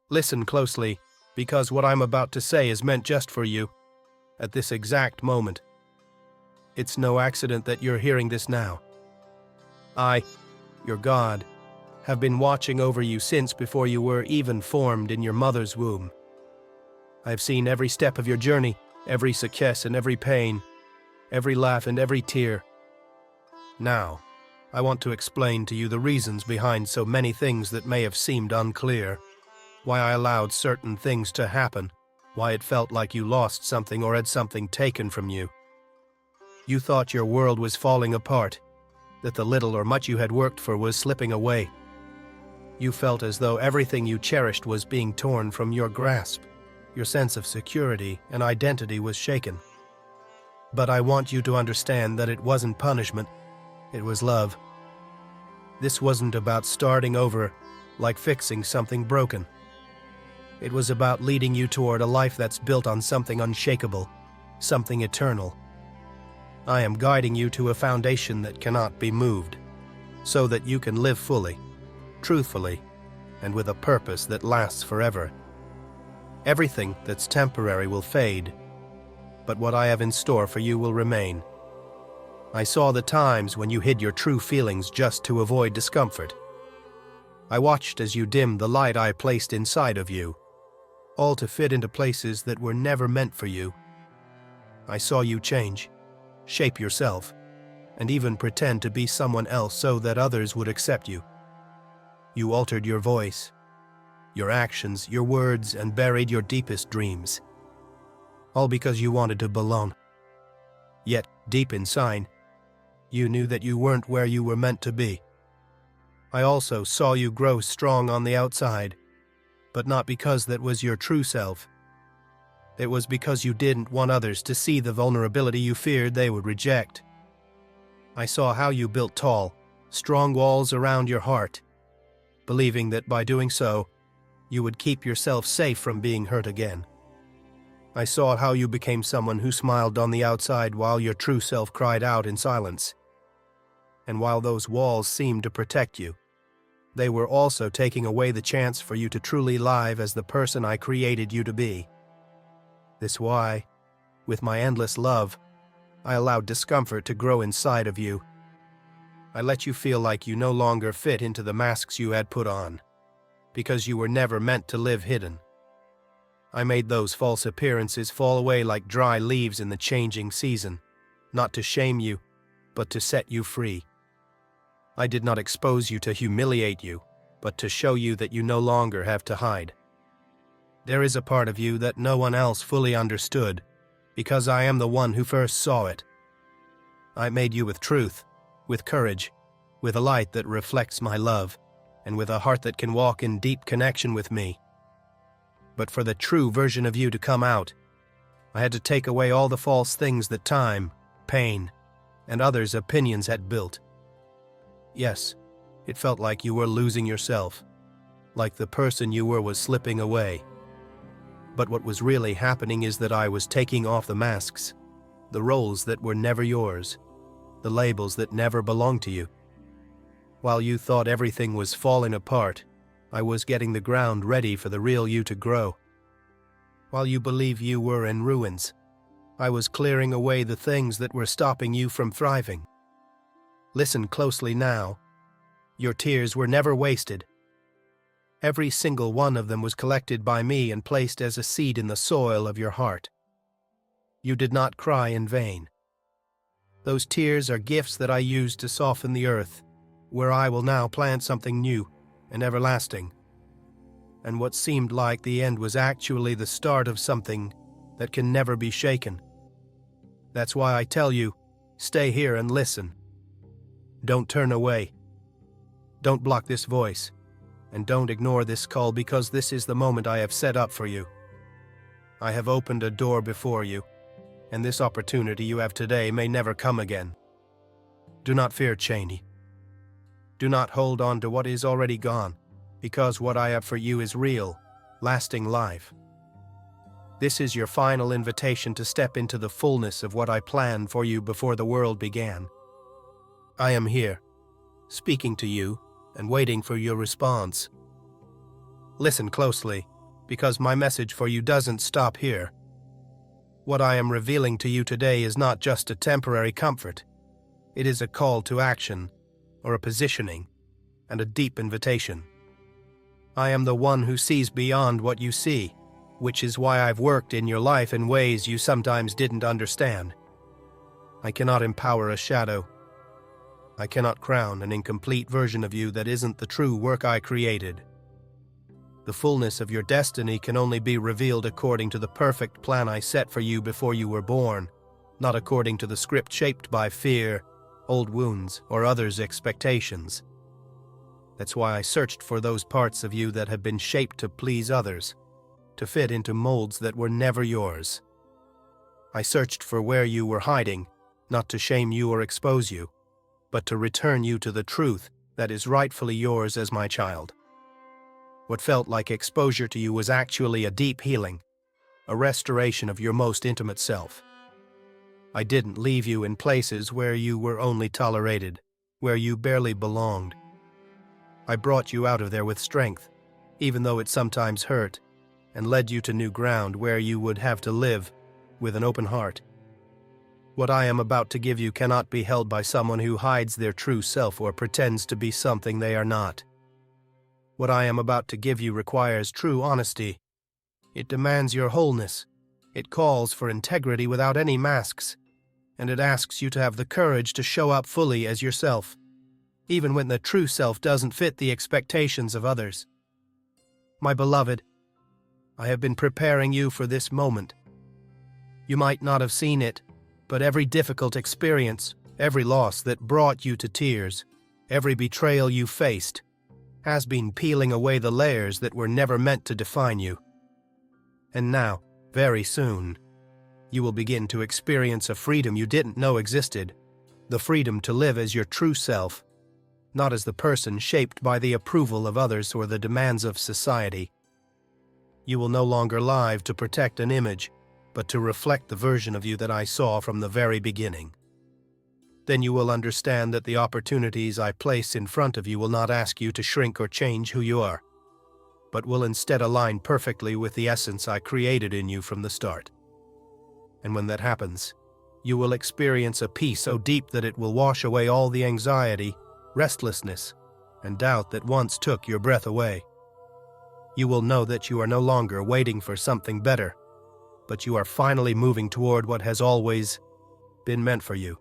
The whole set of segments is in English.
Listen closely, because what I'm about to say is meant just for you, at this exact moment. It's no accident that you're hearing this now. I, your God, have been watching over you since before you were even formed in your mother's womb. I've seen every step of your journey, every success and every pain, every laugh and every tear. Now, I want to explain to you the reasons behind so many things that may have seemed unclear, why I allowed certain things to happen, why it felt like you lost something or had something taken from you. You thought your world was falling apart, that the little or much you had worked for was slipping away. You felt as though everything you cherished was being torn from your grasp. Your sense of security and identity was shaken. But I want you to understand that it wasn't punishment, it was love. This wasn't about starting over, like fixing something broken. It was about leading you toward a life that's built on something unshakable, something eternal. I am guiding you to a foundation that cannot be moved, so that you can live fully, truthfully, and with a purpose that lasts forever. Everything that's temporary will fade, but what I have in store for you will remain. I saw the times when you hid your true feelings just to avoid discomfort. I watched as you dimmed the light I placed inside of you, all to fit into places that were never meant for you. I saw you change, shape yourself, and even pretend to be someone else so that others would accept you. You altered your voice, your actions, your words, and buried your deepest dreams, all because you wanted to belong. Yet, deep inside, you knew that you weren't where you were meant to be. I also saw you grow strong on the outside, but not because that was your true self. It was because you didn't want others to see the vulnerability you feared they would reject. I saw how you built tall, strong walls around your heart, believing that by doing so, you would keep yourself safe from being hurt again. I saw how you became someone who smiled on the outside while your true self cried out in silence. And while those walls seemed to protect you, they were also taking away the chance for you to truly live as the person I created you to be. This why, with my endless love, I allowed discomfort to grow inside of you. I let you feel like you no longer fit into the masks you had put on, because you were never meant to live hidden. I made those false appearances fall away like dry leaves in the changing season, not to shame you, but to set you free. I did not expose you to humiliate you, but to show you that you no longer have to hide. There is a part of you that no one else fully understood, because I am the one who first saw it. I made you with truth, with courage, with a light that reflects my love, and with a heart that can walk in deep connection with me. But for the true version of you to come out, I had to take away all the false things that time, pain, and others' opinions had built. Yes, it felt like you were losing yourself, like the person you were was slipping away. But what was really happening is that I was taking off the masks, the roles that were never yours, the labels that never belonged to you. While you thought everything was falling apart, I was getting the ground ready for the real you to grow. While you believe you were in ruins, I was clearing away the things that were stopping you from thriving. Listen closely now. Your tears were never wasted. Every single one of them was collected by me and placed as a seed in the soil of your heart. You did not cry in vain. Those tears are gifts that I used to soften the earth, where I will now plant something new and everlasting. And what seemed like the end was actually the start of something that can never be shaken. That's why I tell you, stay here and listen. Don't turn away. Don't block this voice, and don't ignore this call, because this is the moment I have set up for you. I have opened a door before you, and this opportunity you have today may never come again. Do not fear, Cheney. Do not hold on to what is already gone, because what I have for you is real, lasting life. This is your final invitation to step into the fullness of what I planned for you before the world began. I am here, speaking to you and waiting for your response. Listen closely, because my message for you doesn't stop here. What I am revealing to you today is not just a temporary comfort. It is a call to action, or a positioning, and a deep invitation. I am the one who sees beyond what you see, which is why I've worked in your life in ways you sometimes didn't understand. I cannot empower a shadow. I cannot crown an incomplete version of you that isn't the true work I created. The fullness of your destiny can only be revealed according to the perfect plan I set for you before you were born, not according to the script shaped by fear, old wounds, or others' expectations. That's why I searched for those parts of you that have been shaped to please others, to fit into molds that were never yours. I searched for where you were hiding, not to shame you or expose you, but to return you to the truth that is rightfully yours as my child. What felt like exposure to you was actually a deep healing, a restoration of your most intimate self. I didn't leave you in places where you were only tolerated, where you barely belonged. I brought you out of there with strength, even though it sometimes hurt, and led you to new ground where you would have to live with an open heart. What I am about to give you cannot be held by someone who hides their true self or pretends to be something they are not. What I am about to give you requires true honesty. It demands your wholeness. It calls for integrity without any masks, and it asks you to have the courage to show up fully as yourself, even when the true self doesn't fit the expectations of others. My beloved, I have been preparing you for this moment. You might not have seen it, but every difficult experience, every loss that brought you to tears, every betrayal you faced, has been peeling away the layers that were never meant to define you. And now, very soon, you will begin to experience a freedom you didn't know existed, the freedom to live as your true self, not as the person shaped by the approval of others or the demands of society. You will no longer live to protect an image, but to reflect the version of you that I saw from the very beginning. Then you will understand that the opportunities I place in front of you will not ask you to shrink or change who you are, but will instead align perfectly with the essence I created in you from the start. And when that happens, you will experience a peace so deep that it will wash away all the anxiety, restlessness, and doubt that once took your breath away. You will know that you are no longer waiting for something better, but you are finally moving toward what has always been meant for you.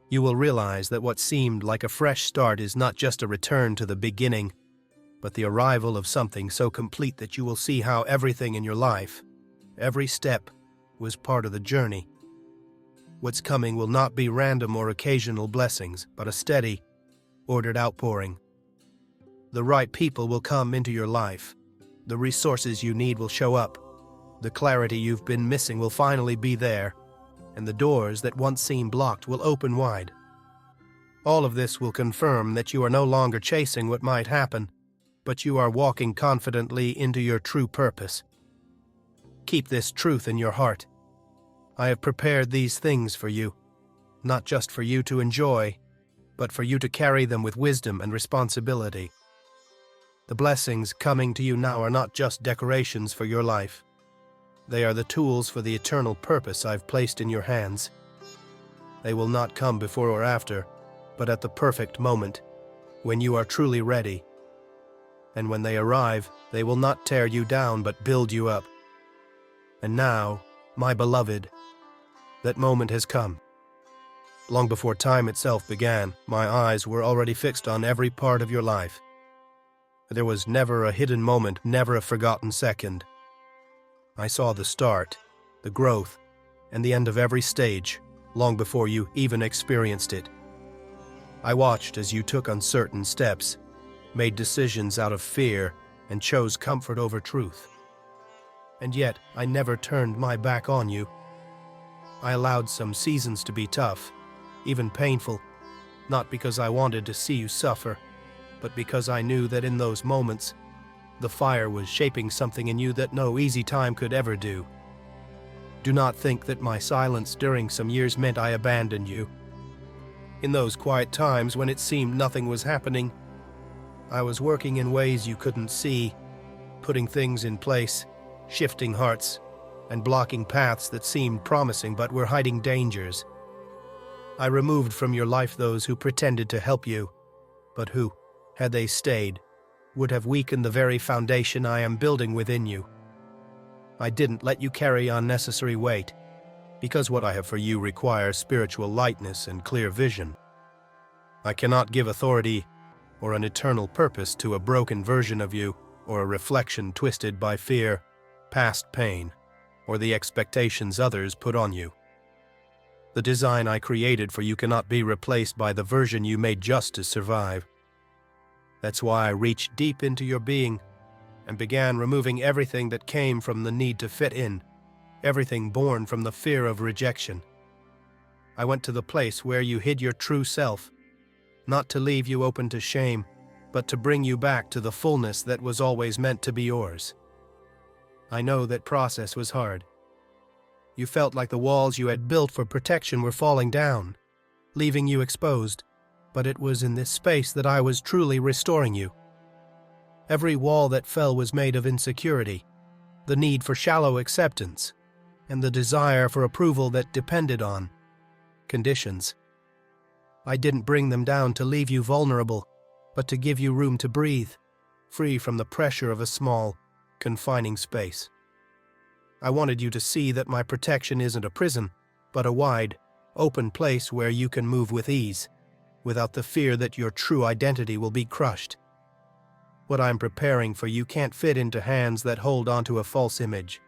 You will realize that what seemed like a fresh start is not just a return to the beginning, but the arrival of something so complete that you will see how everything in your life, every step, was part of the journey. What's coming will not be random or occasional blessings, but a steady, ordered outpouring. The right people will come into your life. The resources you need will show up. The clarity you've been missing will finally be there, and the doors that once seemed blocked will open wide. All of this will confirm that you are no longer chasing what might happen, but you are walking confidently into your true purpose. Keep this truth in your heart. I have prepared these things for you, not just for you to enjoy, but for you to carry them with wisdom and responsibility. The blessings coming to you now are not just decorations for your life. They are the tools for the eternal purpose I've placed in your hands. They will not come before or after, but at the perfect moment, when you are truly ready. And when they arrive, they will not tear you down but build you up. And now, my beloved, that moment has come. Long before time itself began, my eyes were already fixed on every part of your life. There was never a hidden moment, never a forgotten second. I saw the start, the growth, and the end of every stage, long before you even experienced it. I watched as you took uncertain steps, made decisions out of fear, and chose comfort over truth. And yet, I never turned my back on you. I allowed some seasons to be tough, even painful, not because I wanted to see you suffer, but because I knew that in those moments, the fire was shaping something in you that no easy time could ever do. Do not think that my silence during some years meant I abandoned you. In those quiet times when it seemed nothing was happening, I was working in ways you couldn't see, putting things in place, shifting hearts, and blocking paths that seemed promising but were hiding dangers. I removed from your life those who pretended to help you, but who, had they stayed, would have weakened the very foundation I am building within you. I didn't let you carry unnecessary weight, because what I have for you requires spiritual lightness and clear vision. I cannot give authority or an eternal purpose to a broken version of you, or a reflection twisted by fear, past pain, or the expectations others put on you. The design I created for you cannot be replaced by the version you made just to survive. That's why I reached deep into your being and began removing everything that came from the need to fit in, everything born from the fear of rejection. I went to the place where you hid your true self, not to leave you open to shame, but to bring you back to the fullness that was always meant to be yours. I know that process was hard. You felt like the walls you had built for protection were falling down, leaving you exposed, but it was in this space that I was truly restoring you. Every wall that fell was made of insecurity, the need for shallow acceptance, and the desire for approval that depended on conditions. I didn't bring them down to leave you vulnerable, but to give you room to breathe, free from the pressure of a small, confining space. I wanted you to see that my protection isn't a prison, but a wide, open place where you can move with ease, without the fear that your true identity will be crushed. What I'm preparing for you can't fit into hands that hold onto a false image.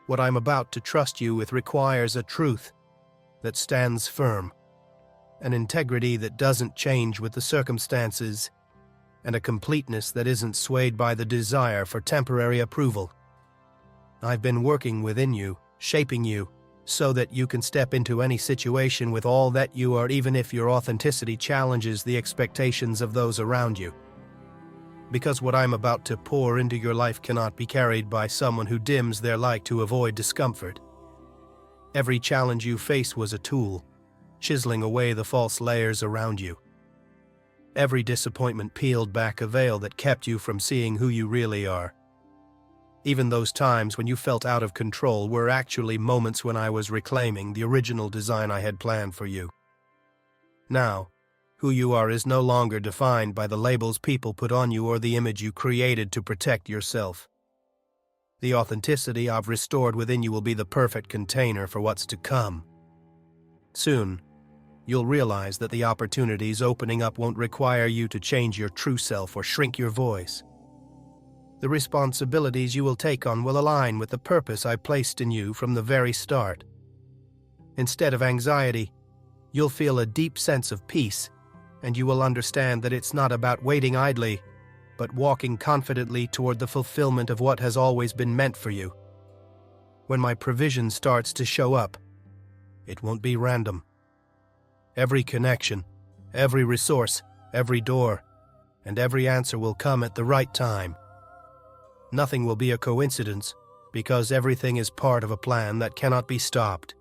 What I'm about to trust you with requires a truth that stands firm, an integrity that doesn't change with the circumstances, and a completeness that isn't swayed by the desire for temporary approval. I've been working within you, shaping you, so that you can step into any situation with all that you are, even if your authenticity challenges the expectations of those around you. Because what I'm about to pour into your life cannot be carried by someone who dims their light to avoid discomfort. Every challenge you face was a tool, chiseling away the false layers around you. Every disappointment peeled back a veil that kept you from seeing who you really are. Even those times when you felt out of control were actually moments when I was reclaiming the original design I had planned for you. Now, who you are is no longer defined by the labels people put on you or the image you created to protect yourself. The authenticity I've restored within you will be the perfect container for what's to come. Soon, you'll realize that the opportunities opening up won't require you to change your true self or shrink your voice. The responsibilities you will take on will align with the purpose I placed in you from the very start. Instead of anxiety, you'll feel a deep sense of peace, and you will understand that it's not about waiting idly, but walking confidently toward the fulfillment of what has always been meant for you. When my provision starts to show up, it won't be random. Every connection, every resource, every door, and every answer will come at the right time. Nothing will be a coincidence, because everything is part of a plan that cannot be stopped.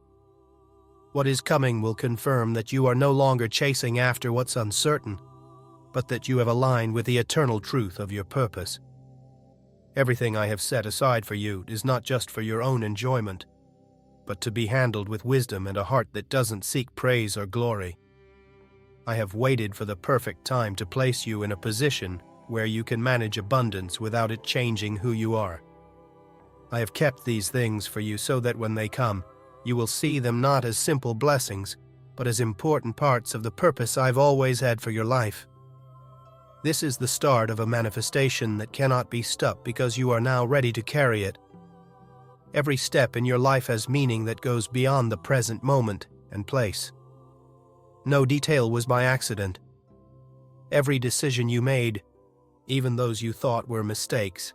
What is coming will confirm that you are no longer chasing after what's uncertain, but that you have aligned with the eternal truth of your purpose. Everything I have set aside for you is not just for your own enjoyment, but to be handled with wisdom and a heart that doesn't seek praise or glory. I have waited for the perfect time to place you in a position where you can manage abundance without it changing who you are. I have kept these things for you so that when they come, you will see them not as simple blessings, but as important parts of the purpose I've always had for your life. This is the start of a manifestation that cannot be stopped because you are now ready to carry it. Every step in your life has meaning that goes beyond the present moment and place. No detail was by accident. Every decision you made, even those you thought were mistakes,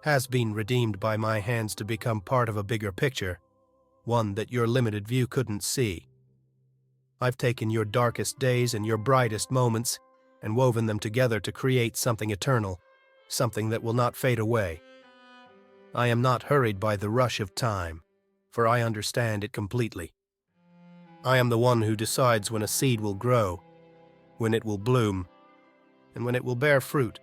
has been redeemed by my hands to become part of a bigger picture, one that your limited view couldn't see. I've taken your darkest days and your brightest moments and woven them together to create something eternal, something that will not fade away. I am not hurried by the rush of time, for I understand it completely. I am the one who decides when a seed will grow, when it will bloom, and when it will bear fruit.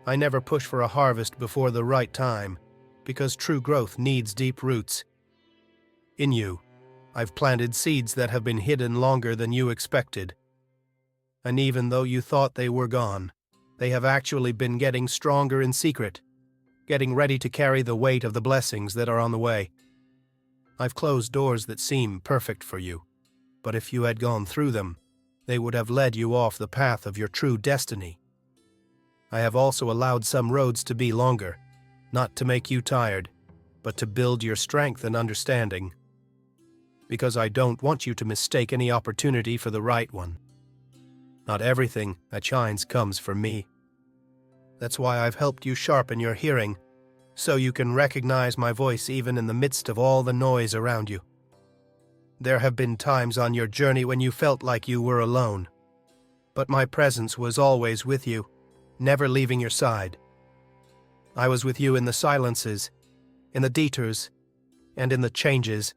I never push for a harvest before the right time, because true growth needs deep roots. In you, I've planted seeds that have been hidden longer than you expected. And even though you thought they were gone, they have actually been getting stronger in secret, getting ready to carry the weight of the blessings that are on the way. I've closed doors that seem perfect for you, but if you had gone through them, they would have led you off the path of your true destiny. I have also allowed some roads to be longer, not to make you tired, but to build your strength and understanding. Because I don't want you to mistake any opportunity for the right one. Not everything that shines comes from me. That's why I've helped you sharpen your hearing, so you can recognize my voice even in the midst of all the noise around you. There have been times on your journey when you felt like you were alone, but my presence was always with you, never leaving your side. I was with you in the silences, in the detours, and in the changes.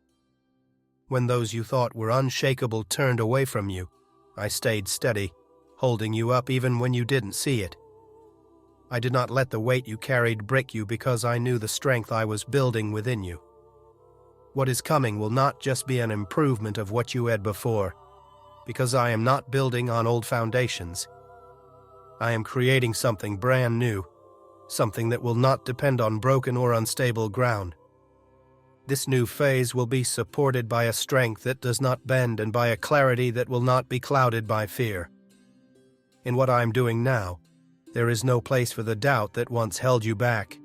When those you thought were unshakable turned away from you, I stayed steady, holding you up even when you didn't see it. I did not let the weight you carried break you because I knew the strength I was building within you. What is coming will not just be an improvement of what you had before, because I am not building on old foundations. I am creating something brand new, something that will not depend on broken or unstable ground. This new phase will be supported by a strength that does not bend and by a clarity that will not be clouded by fear. In what I am doing now, there is no place for the doubt that once held you back.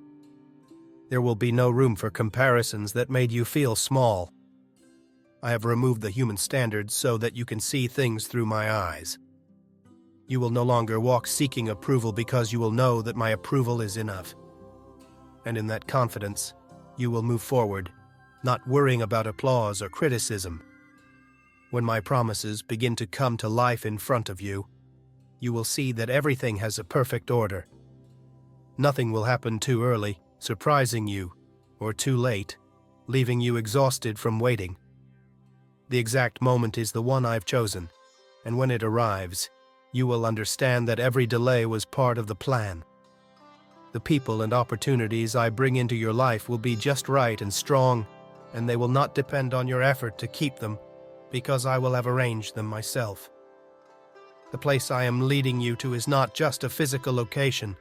There will be no room for comparisons that made you feel small. I have removed the human standards so that you can see things through my eyes. You will no longer walk seeking approval because you will know that my approval is enough. And in that confidence, you will move forward, not worrying about applause or criticism. When my promises begin to come to life in front of you, you will see that everything has a perfect order. Nothing will happen too early, surprising you, or too late, leaving you exhausted from waiting. The exact moment is the one I've chosen, and when it arrives, you will understand that every delay was part of the plan. The people and opportunities I bring into your life will be just right and strong, and they will not depend on your effort to keep them, because I will have arranged them myself. The place I am leading you to is not just a physical location.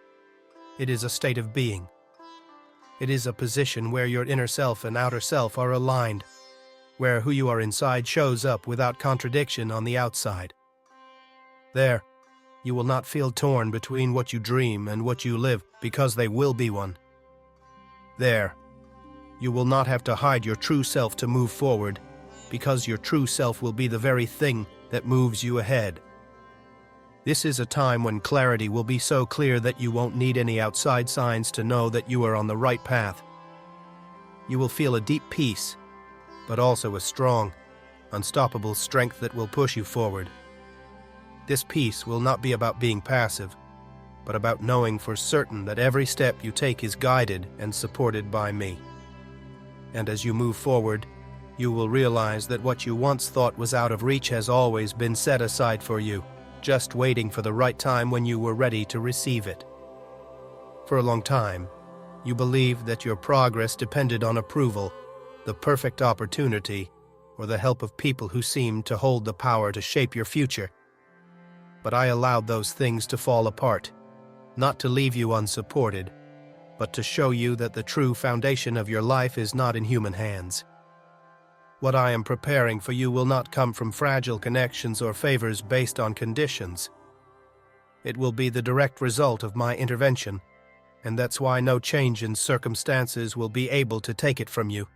It is a state of being. It is a position where your inner self and outer self are aligned, where who you are inside shows up without contradiction on the outside. There, you will not feel torn between what you dream and what you live, because they will be one. There, you will not have to hide your true self to move forward, because your true self will be the very thing that moves you ahead. This is a time when clarity will be so clear that you won't need any outside signs to know that you are on the right path. You will feel a deep peace, but also a strong, unstoppable strength that will push you forward. This peace will not be about being passive, but about knowing for certain that every step you take is guided and supported by me. And as you move forward, you will realize that what you once thought was out of reach has always been set aside for you, just waiting for the right time when you were ready to receive it. For a long time, you believed that your progress depended on approval, the perfect opportunity, or the help of people who seemed to hold the power to shape your future. But I allowed those things to fall apart, not to leave you unsupported, but to show you that the true foundation of your life is not in human hands. What I am preparing for you will not come from fragile connections or favors based on conditions. It will be the direct result of my intervention, and that's why no change in circumstances will be able to take it from you.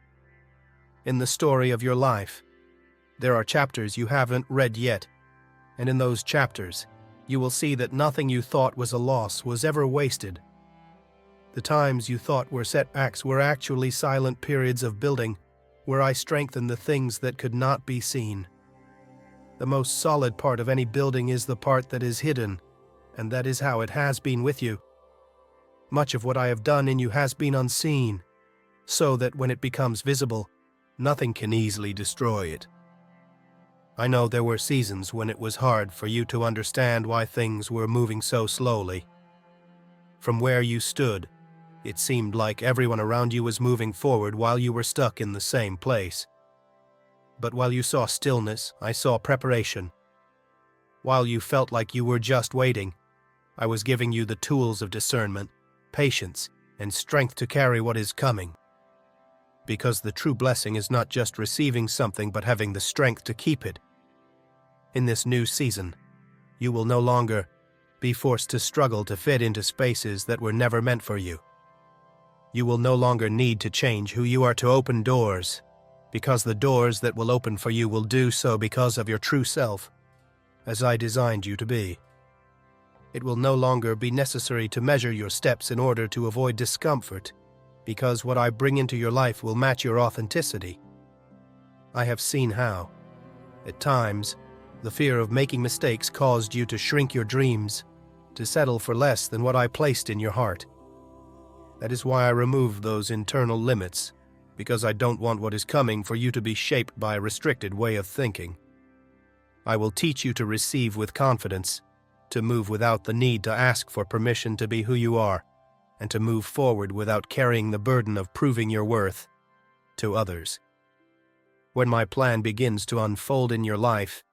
In the story of your life, there are chapters you haven't read yet, and in those chapters, you will see that nothing you thought was a loss was ever wasted. The times you thought were setbacks were actually silent periods of building, where I strengthened the things that could not be seen. The most solid part of any building is the part that is hidden, and that is how it has been with you. Much of what I have done in you has been unseen, so that when it becomes visible, nothing can easily destroy it. I know there were seasons when it was hard for you to understand why things were moving so slowly. From where you stood, it seemed like everyone around you was moving forward while you were stuck in the same place. But while you saw stillness, I saw preparation. While you felt like you were just waiting, I was giving you the tools of discernment, patience, and strength to carry what is coming. Because the true blessing is not just receiving something but having the strength to keep it. In this new season, you will no longer be forced to struggle to fit into spaces that were never meant for you. You will no longer need to change who you are to open doors, because the doors that will open for you will do so because of your true self, as I designed you to be. It will no longer be necessary to measure your steps in order to avoid discomfort, because what I bring into your life will match your authenticity. I have seen how, at times, the fear of making mistakes caused you to shrink your dreams, to settle for less than what I placed in your heart. That is why I removed those internal limits, because I don't want what is coming for you to be shaped by a restricted way of thinking. I will teach you to receive with confidence, to move without the need to ask for permission to be who you are, and to move forward without carrying the burden of proving your worth to others. When my plan begins to unfold in your life,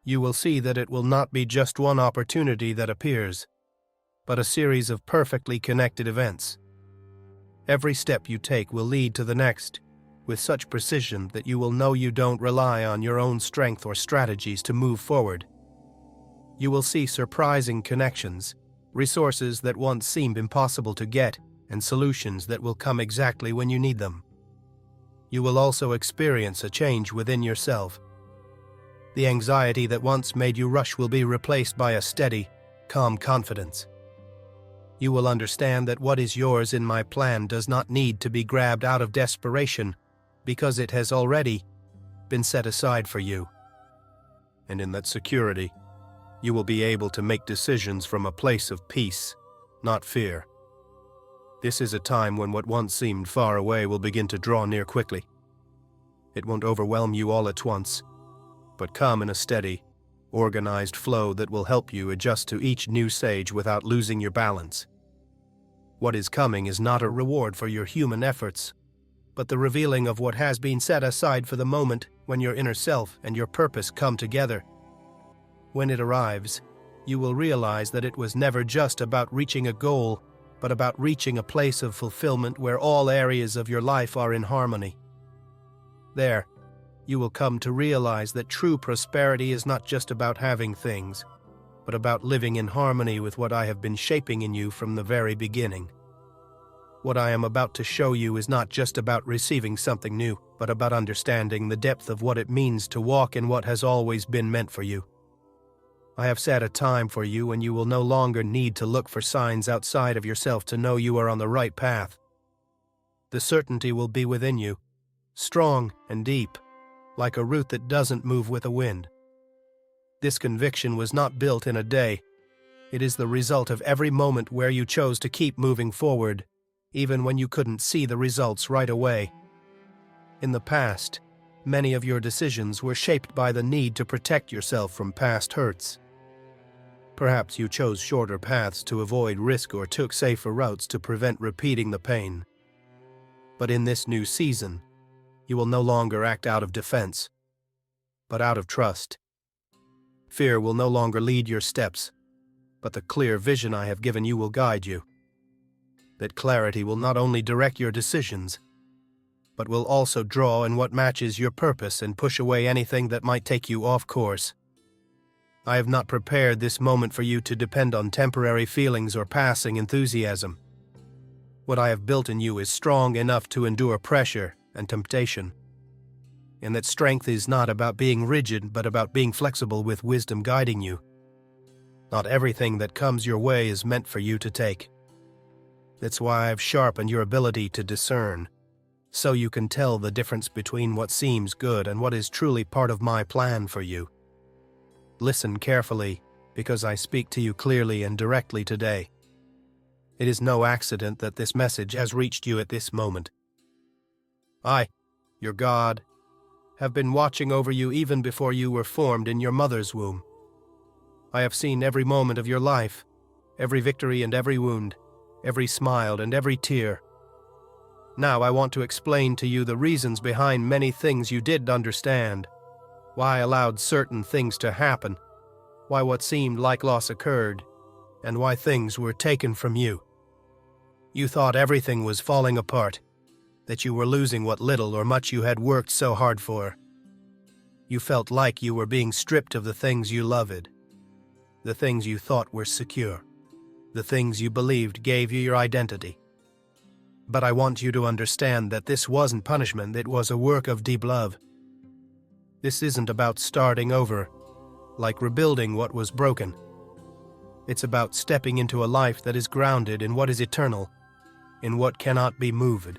you will see that it will not be just one opportunity that appears, but a series of perfectly connected events. Every step you take will lead to the next, with such precision that you will know you don't rely on your own strength or strategies to move forward. You will see surprising connections, resources that once seemed impossible to get, and solutions that will come exactly when you need them. You will also experience a change within yourself. The anxiety that once made you rush will be replaced by a steady, calm confidence. You will understand that what is yours in my plan does not need to be grabbed out of desperation, because it has already been set aside for you. And in that security, you will be able to make decisions from a place of peace, not fear. This is a time when what once seemed far away will begin to draw near quickly. It won't overwhelm you all at once, but come in a steady, organized flow that will help you adjust to each new stage without losing your balance. What is coming is not a reward for your human efforts, but the revealing of what has been set aside for the moment when your inner self and your purpose come together. When it arrives, you will realize that it was never just about reaching a goal, but about reaching a place of fulfillment where all areas of your life are in harmony. There, you will come to realize that true prosperity is not just about having things, but about living in harmony with what I have been shaping in you from the very beginning. What I am about to show you is not just about receiving something new, but about understanding the depth of what it means to walk in what has always been meant for you. I have set a time for you when you will no longer need to look for signs outside of yourself to know you are on the right path. The certainty will be within you, strong and deep, like a root that doesn't move with the wind. This conviction was not built in a day. It is the result of every moment where you chose to keep moving forward, even when you couldn't see the results right away. In the past, many of your decisions were shaped by the need to protect yourself from past hurts. Perhaps you chose shorter paths to avoid risk or took safer routes to prevent repeating the pain. But in this new season, you will no longer act out of defense, but out of trust. Fear will no longer lead your steps, but the clear vision I have given you will guide you. That clarity will not only direct your decisions, but will also draw in what matches your purpose and push away anything that might take you off course. I have not prepared this moment for you to depend on temporary feelings or passing enthusiasm. What I have built in you is strong enough to endure pressure and temptation. And that strength is not about being rigid, but about being flexible with wisdom guiding you. Not everything that comes your way is meant for you to take. That's why I've sharpened your ability to discern, so you can tell the difference between what seems good and what is truly part of my plan for you. Listen carefully, because I speak to you clearly and directly today. It is no accident that this message has reached you at this moment. I, your God, have been watching over you even before you were formed in your mother's womb. I have seen every moment of your life, every victory and every wound, every smile and every tear. Now I want to explain to you the reasons behind many things you didn't understand, why I allowed certain things to happen, why what seemed like loss occurred, and why things were taken from you. You thought everything was falling apart, that you were losing what little or much you had worked so hard for. You felt like you were being stripped of the things you loved, the things you thought were secure, the things you believed gave you your identity. But I want you to understand that this wasn't punishment, it was a work of deep love. This isn't about starting over, like rebuilding what was broken. It's about stepping into a life that is grounded in what is eternal, in what cannot be moved.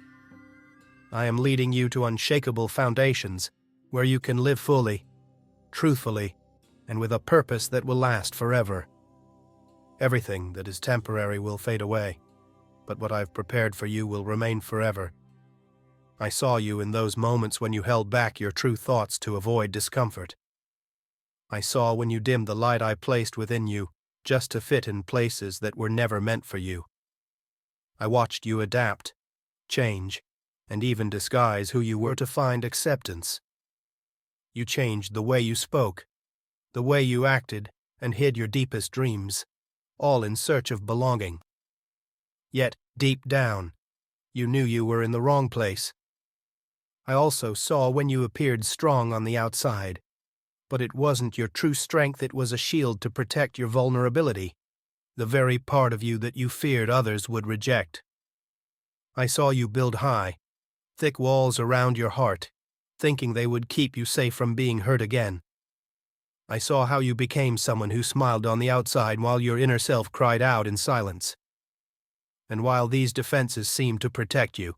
I am leading you to unshakable foundations where you can live fully, truthfully, and with a purpose that will last forever. Everything that is temporary will fade away, but what I've prepared for you will remain forever. I saw you in those moments when you held back your true thoughts to avoid discomfort. I saw when you dimmed the light I placed within you just to fit in places that were never meant for you. I watched you adapt, change, and even disguise who you were to find acceptance. You changed the way you spoke, the way you acted, and hid your deepest dreams, all in search of belonging. Yet, deep down, you knew you were in the wrong place. I also saw when you appeared strong on the outside, but it wasn't your true strength, it was a shield to protect your vulnerability, the very part of you that you feared others would reject. I saw you build high, thick walls around your heart, thinking they would keep you safe from being hurt again. I saw how you became someone who smiled on the outside while your inner self cried out in silence. And while these defenses seemed to protect you,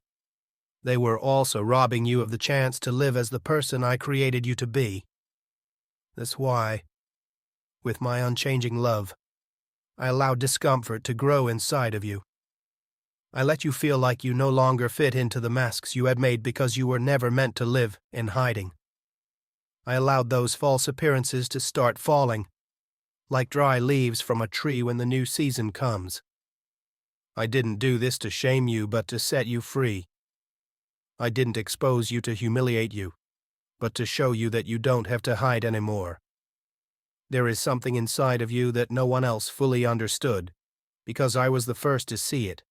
they were also robbing you of the chance to live as the person I created you to be. That's why, with my unchanging love, I allowed discomfort to grow inside of you. I let you feel like you no longer fit into the masks you had made because you were never meant to live in hiding. I allowed those false appearances to start falling, like dry leaves from a tree when the new season comes. I didn't do this to shame you, but to set you free. I didn't expose you to humiliate you, but to show you that you don't have to hide anymore. There is something inside of you that no one else fully understood, because I was the first to see it.